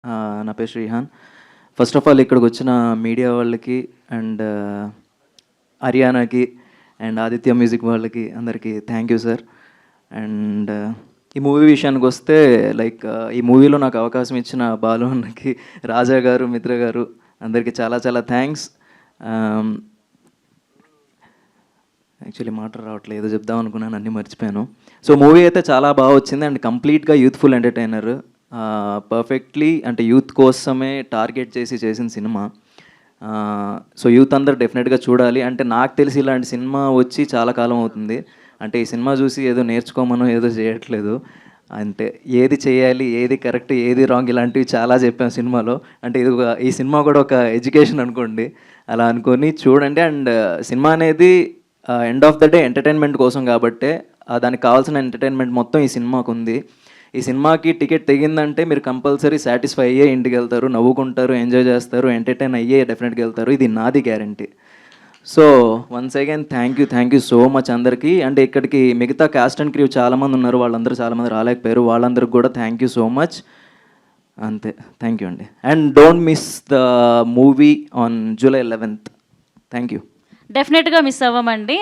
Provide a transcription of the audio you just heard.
నా పేరు Shrihan. First of all ఇక్కడికి వచ్చిన మీడియా వాళ్ళకి అండ్ హర్యానాకి అండ్ ఆదిత్య మ్యూజిక్ వాళ్ళకి అందరికీ థ్యాంక్ యూ సార్. అండ్ ఈ మూవీ విషయానికి వస్తే లైక్ ఈ మూవీలో నాకు అవకాశం ఇచ్చిన బాలు అన్నకి, రాజా గారు, మిత్ర గారు అందరికీ చాలా చాలా థ్యాంక్స్. యాక్చువల్లీ మాట రావట్లేదు, ఏదో చెప్దాం అనుకున్నాను, అన్నీ మర్చిపోయాను. సో మూవీ అయితే చాలా బాగా వచ్చింది అండ్ కంప్లీట్గా యూత్ఫుల్ ఎంటర్టైనర్. పర్ఫెక్ట్లీ అంటే యూత్ కోసమే టార్గెట్ చేసి చేసిన సినిమా. సో యూత్ అందరు డెఫినెట్గా చూడాలి. అంటే నాకు తెలిసి ఇలాంటి సినిమా వచ్చి చాలా కాలం అవుతుంది. అంటే ఈ సినిమా చూసి ఏదో నేర్చుకోమనో ఏదో చేయట్లేదు. అంటే ఏది చేయాలి, ఏది కరెక్ట్, ఏది రాంగ్, ఇలాంటివి చాలా చెప్పాం సినిమాలో. అంటే ఇది ఈ సినిమా కూడా ఒక ఎడ్యుకేషన్ అనుకోండి, అలా అనుకొని చూడండి. అండ్ సినిమా అనేది end of the day entertainment కోసం కాబట్టే దానికి కావాల్సిన ఎంటర్టైన్మెంట్ మొత్తం ఈ సినిమాకు ఉంది. ఈ సినిమాకి టికెట్ తెగిందంటే మీరు కంపల్సరీ సాటిస్ఫై అయ్యే ఇంటికి వెళ్తారు, నవ్వుకుంటారు, ఎంజాయ్ చేస్తారు, ఎంటర్టైన్ అయ్యే డెఫినెట్గా వెళ్తారు. ఇది నాది guarantee. So once again thank you so much అందరికీ. అంటే ఇక్కడికి మిగతా కాస్ట్ అండ్ క్రూ చాలామంది ఉన్నారు, వాళ్ళందరూ చాలామంది రాలేకపోయారు, వాళ్ళందరికీ కూడా థ్యాంక్ యూ సో మచ్. అంతే, థ్యాంక్ యూ అండి. And don't miss the movie on July 11th. Thank you. డెఫినెట్గా మిస్ అవ్వమండి.